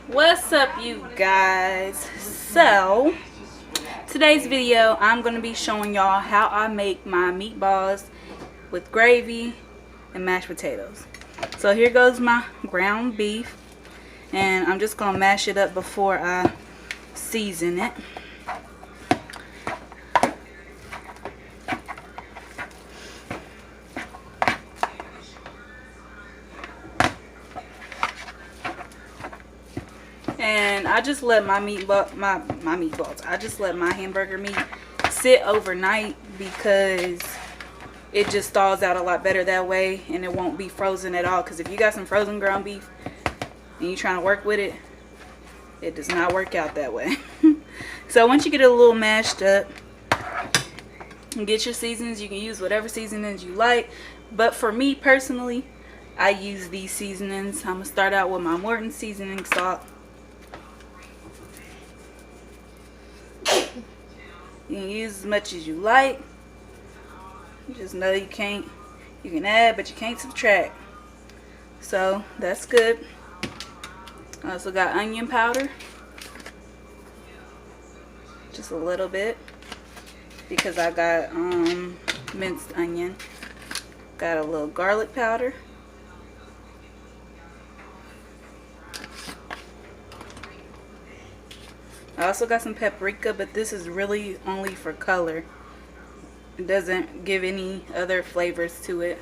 What's up, you guys? So today's video I'm going to be showing y'all how I make my meatballs with gravy and mashed potatoes. So here goes my ground beef, and I'm just going to mash it up before I season it. And I just let my meatballs. I just let my hamburger meat sit overnight because it just thaws out a lot better that way, and it won't be frozen at all. Because if you got some frozen ground beef and you're trying to work with it, it does not work out that way. So once you get it a little mashed up and get your seasonings, you can use whatever seasonings you like. But for me personally, I use these seasonings. I'm gonna start out with my Morton seasoning salt. You can use as much as you like. You just know you can add, but you can't subtract. So that's good. I also got onion powder. Just a little bit. Because I got minced onion. Got a little garlic powder. I also got some paprika, but this is really only for color. It doesn't give any other flavors to it.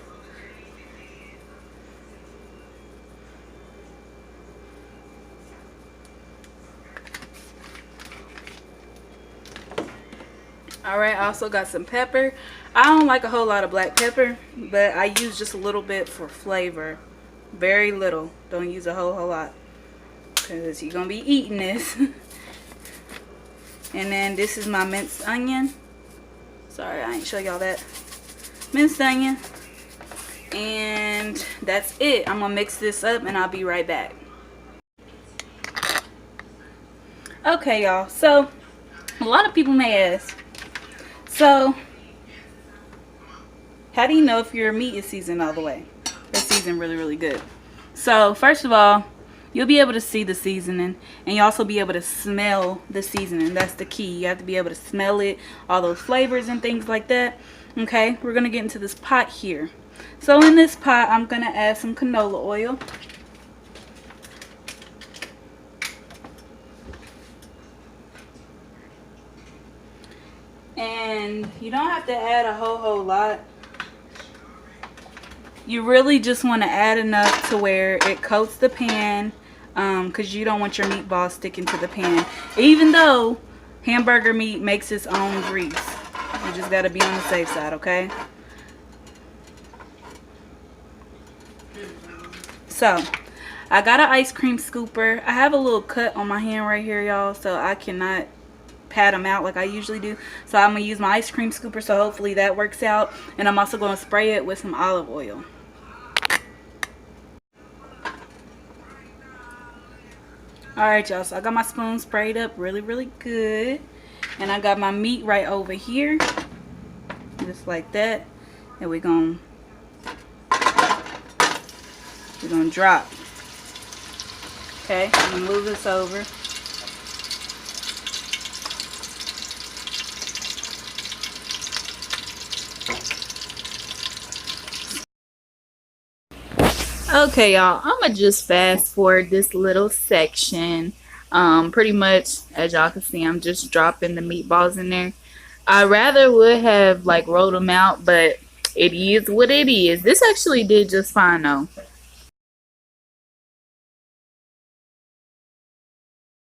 Alright, I also got some pepper. I don't like a whole lot of black pepper, but I use just a little bit for flavor. Very little. Don't use a whole lot, because you're going to be eating this. And then this is my minced onion. Sorry, I ain't show y'all that. Minced onion. And that's it. I'm going to mix this up and I'll be right back. Okay, y'all. So, a lot of people may ask, so, how do you know if your meat is seasoned all the way? It's seasoned really, really good. So, first of all, you'll be able to see the seasoning, and you also be able to smell the seasoning. That's the key. You have to be able to smell it, all those flavors and things like that. Okay, we're going to get into this pot here. So in this pot, I'm going to add some canola oil. And you don't have to add a whole lot. You really just want to add enough to where it coats the pan, because you don't want your meatballs sticking to the pan. Even though hamburger meat makes its own grease, you just got to be on the safe side, okay? So, I got an ice cream scooper. I have a little cut on my hand right here, y'all, so I cannot pat them out like I usually do. So I'm going to use my ice cream scooper, so hopefully that works out. And I'm also going to spray it with some olive oil. Alright, y'all, so I got my spoon sprayed up really, really good. And I got my meat right over here. Just like that. And we're gonna drop. Okay, I'm gonna move this over. Okay, y'all, I'm gonna just fast forward this little section. Pretty much, as y'all can see, I'm just dropping the meatballs in there. I rather would have like rolled them out, but it is what it is. This actually did just fine though.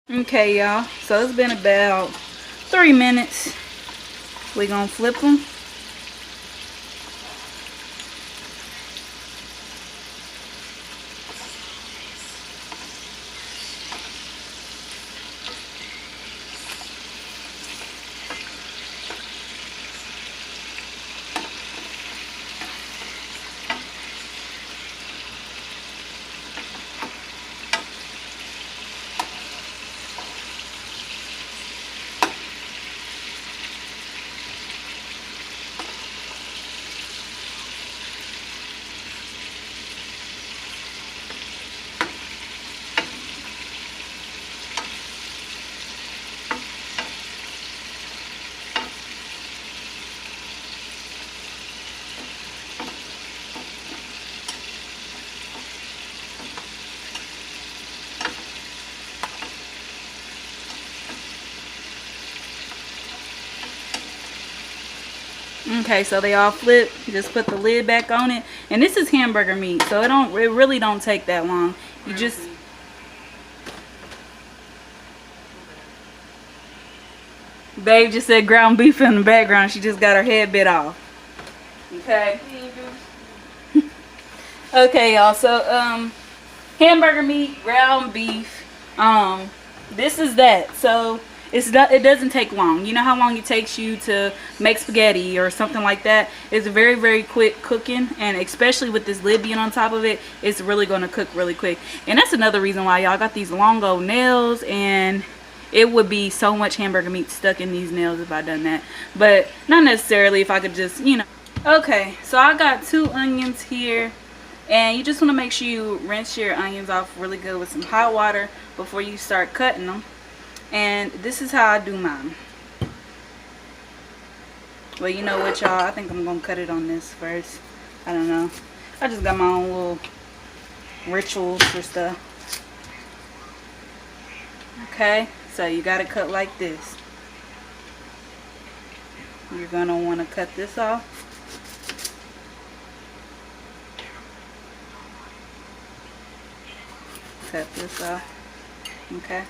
Okay, y'all, so it's been about 3 minutes. We're gonna flip them. Okay, so they all flip. Just put the lid back on it. And this is hamburger meat, so it really don't take that long. You just Babe just said ground beef in the background. She just got her head bit off. Okay. Okay, y'all. So hamburger meat, ground beef. This is that. So it doesn't take long. You know how long it takes you to make spaghetti or something like that? It's very, very quick cooking, and especially with this lid being on top of it, it's really going to cook really quick. And that's another reason why y'all got these long old nails, and it would be so much hamburger meat stuck in these nails if I done that. But not necessarily, if I could just, you know. Okay, so I got 2 onions here, and you just want to make sure you rinse your onions off really good with some hot water before you start cutting them. And this is how I do mine. Well, you know what, y'all? I think I'm going to cut it on this first. I don't know. I just got my own little rituals for stuff. Okay, so you got to cut like this. You're going to want to cut this off. Cut this off. Okay.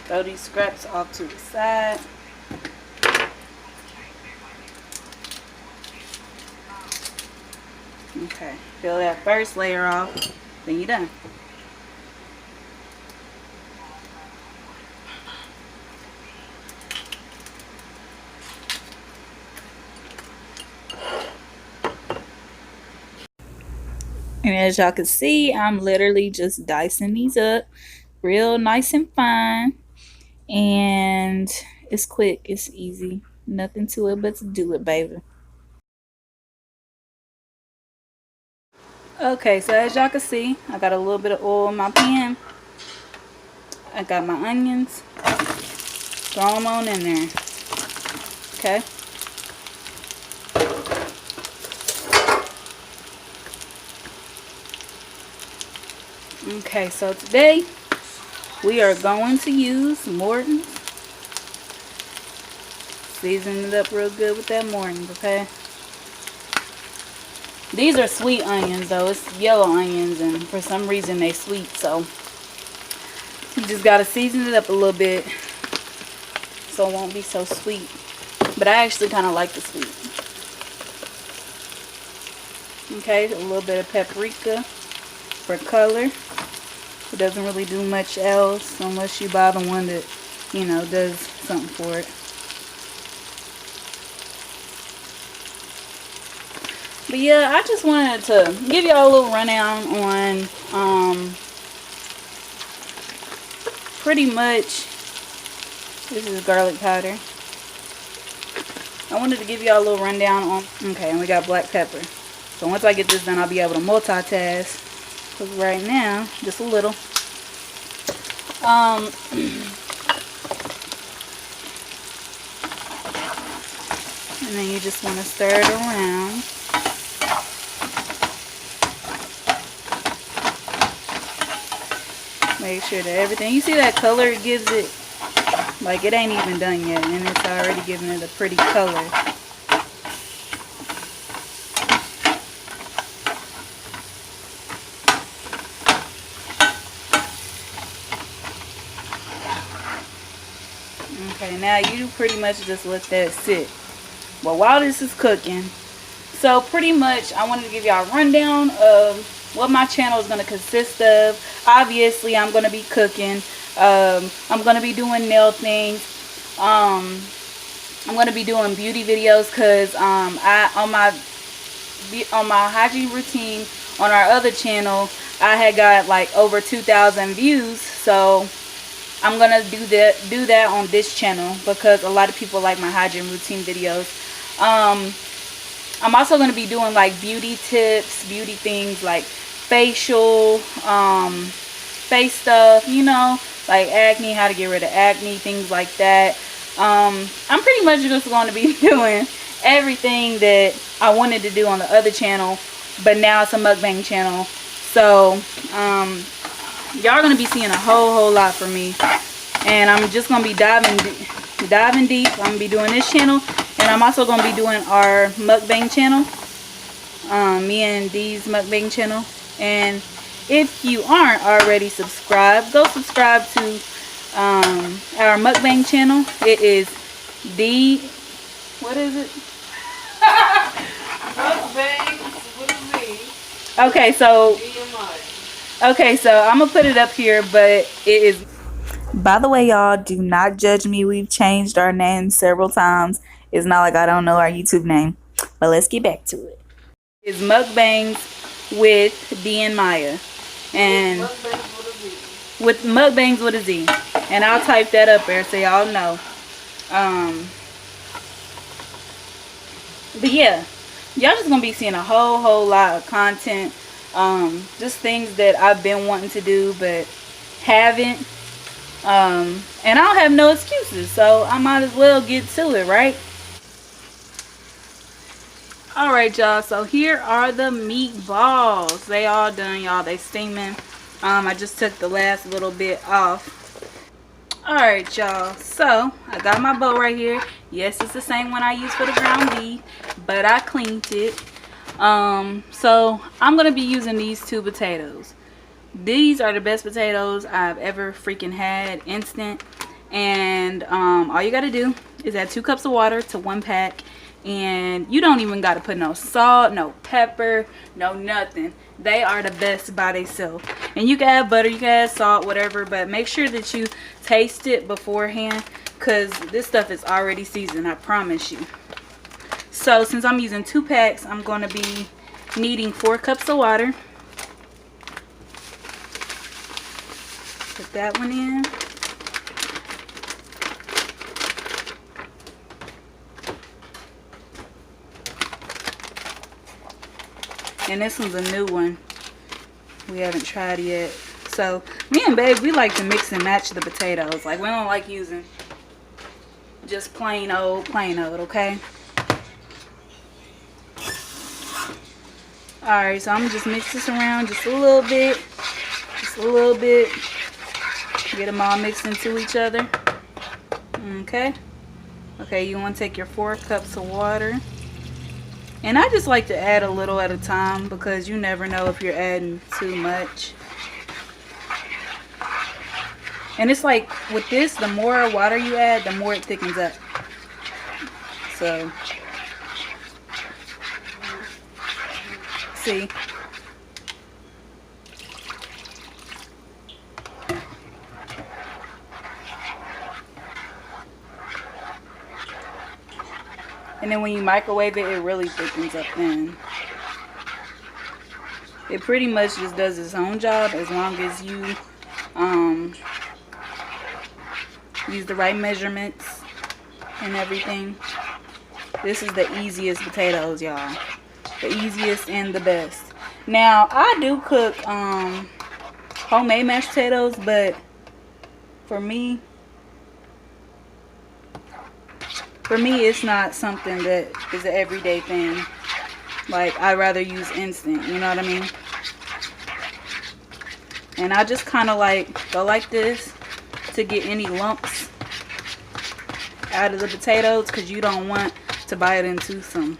Throw these scraps off to the side. Okay, peel that first layer off, then you're done. And as y'all can see, I'm literally just dicing these up real nice and fine. And it's quick, it's easy, nothing to it but to do it, baby. Okay, so as y'all can see, I got a little bit of oil in my pan. I got my onions. Throw them on in there. Okay. Okay, so today we are going to use Morton's. Season it up real good with that Morton's, okay? These are sweet onions though. It's yellow onions, and for some reason they sweet, so you just gotta season it up a little bit so it won't be so sweet. But I actually kind of like the sweet. Okay, a little bit of paprika for color. It doesn't really do much else unless you buy the one that, you know, does something for it. But yeah, I just wanted to give y'all a little rundown on pretty much, this is garlic powder. I wanted to give y'all a little rundown on, okay, and we got black pepper. So once I get this done, I'll be able to multitask. Because right now, just a little. And then you just want to stir it around. Make sure that everything, you see that color it gives it, like it ain't even done yet, and it's already giving it a pretty color. Okay, now you pretty much just let that sit. But while this is cooking, so pretty much I wanted to give y'all a rundown of what my channel is going to consist of. Obviously, I'm going to be cooking. I'm going to be doing nail things. I'm going to be doing beauty videos because on my hygiene routine on our other channel, I had got like over 2,000 views. So I'm gonna do that on this channel because a lot of people like my hygiene routine videos. I'm also gonna be doing like beauty tips, beauty things like facial, face stuff, you know, like acne, how to get rid of acne, things like that. I'm pretty much just going to be doing everything that I wanted to do on the other channel, but now it's a mukbang channel. So y'all are going to be seeing a whole lot from me, and I'm just going to be diving deep. I'm going to be doing this channel, And I'm also going to be doing our mukbang channel. Me and Dee's mukbang channel. And if you aren't already subscribed, go subscribe to our mukbang channel. It is D. What is it? Okay, so I'm gonna put it up here, but it is. By the way, y'all, do not judge me. We've changed our name several times. It's not like I don't know our YouTube name, but let's get back to it. It's mukbangs with D and Maya, and with mukbangs with a Z, and I'll type that up there so y'all know. But yeah, y'all just gonna be seeing a whole lot of content. Just things that I've been wanting to do but haven't. And I don't have no excuses, so I might as well get to it, right? Alright, y'all, so here are the meatballs. They all done, y'all. They steaming. I just took the last little bit off. Alright, y'all, so I got my bowl right here. Yes, it's the same one I used for the ground beef, but I cleaned it. So I'm gonna be using these 2 potatoes. These are the best potatoes I've ever freaking had, instant. And all you gotta do is add 2 cups of water to 1 pack, and you don't even gotta put no salt, no pepper, no nothing. They are the best by themselves. And you can add butter, you can add salt, whatever, but make sure that you taste it beforehand, because this stuff is already seasoned, I promise you. So since I'm using 2 packs, I'm going to be needing 4 cups of water. Put that one in. And this one's a new one. We haven't tried yet. So me and babe, we like to mix and match the potatoes. Like, we don't like using just plain old, okay? Alright, so I'm gonna just mix this around just a little bit. Just a little bit. Get them all mixed into each other. Okay. Okay, you want to take your 4 cups of water. And I just like to add a little at a time, because you never know if you're adding too much. And it's like with this, the more water you add, the more it thickens up. So, see. And then when you microwave it, it really thickens up then. It pretty much just does its own job as long as you use the right measurements and everything. This is the easiest potatoes, y'all. The easiest and the best. Now, I do cook homemade mashed potatoes, but for me, it's not something that is an everyday thing. Like, I'd rather use instant, you know what I mean? And I just kind of like go like this to get any lumps out of the potatoes, because you don't want to bite into some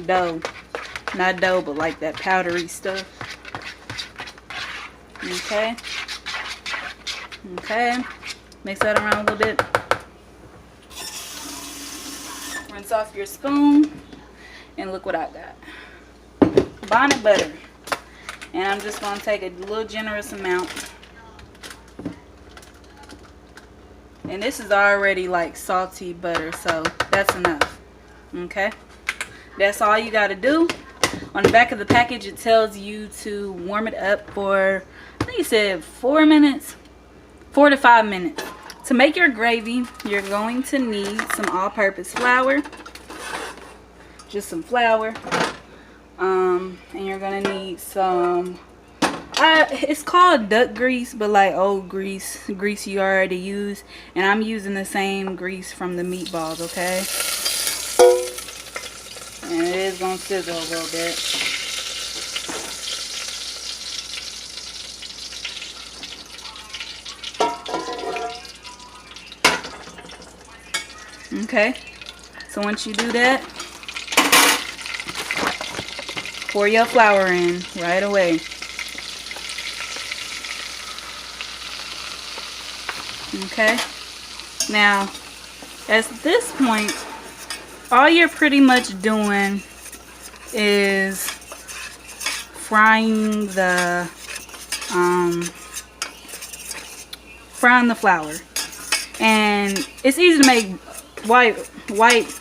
dough. Not dough, but like that powdery stuff. Okay. Okay. Mix that around a little bit. Rinse off your spoon, and look what I got. Bonnet butter. And I'm just going to take a little generous amount. And this is already like salty butter, so that's enough. Okay? That's all you got to do. On the back of the package, it tells you to warm it up for, I think it said 4 minutes, 4 to 5 minutes. To make your gravy, you're going to need some all-purpose flour. Just some flour. And you're going to need some, it's called duck grease, but like old grease you already use. And I'm using the same grease from the meatballs, okay? And it is going to sizzle a little bit. Okay, So once you do that, pour your flour in right away. Okay. Now, at this point, all you're pretty much doing is frying the flour. And it's easy to make white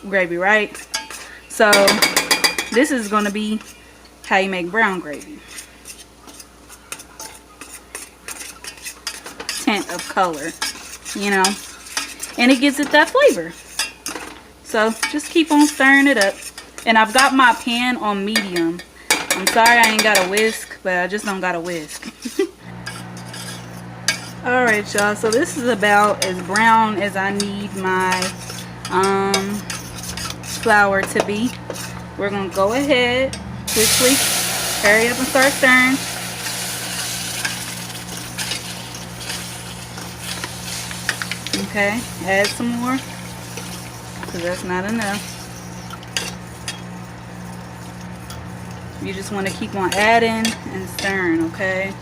gravy, right? So this is going to be how you make brown gravy. Tint of color, you know, and it gives it that flavor. So just keep on stirring it up. And I've got my pan on medium. I'm sorry I ain't got a whisk, but I just don't got a whisk. Alright, y'all, so this is about as brown as I need my flour to be. We're going to go ahead quickly, hurry up and start stirring. Okay, add some more, because that's not enough. You just want to keep on adding and stirring, okay?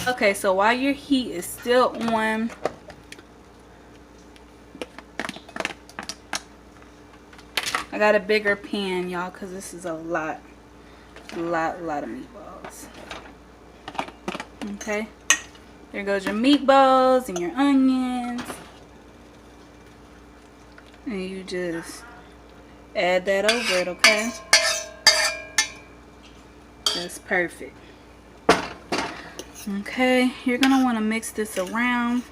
Okay, so while your heat is still on, I got a bigger pan, y'all, because this is a lot of meatballs. Okay, there goes your meatballs and your onions, and you just add that over it, okay? That's perfect. Okay, you're gonna want to mix this around.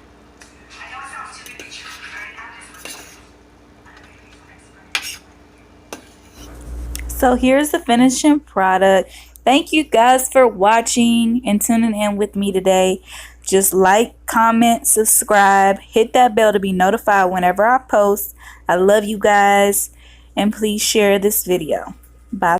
So here's the finishing product. Thank you guys for watching and tuning in with me today. Just like, comment, subscribe, hit that bell to be notified whenever I post. I love you guys, and please share this video. Bye.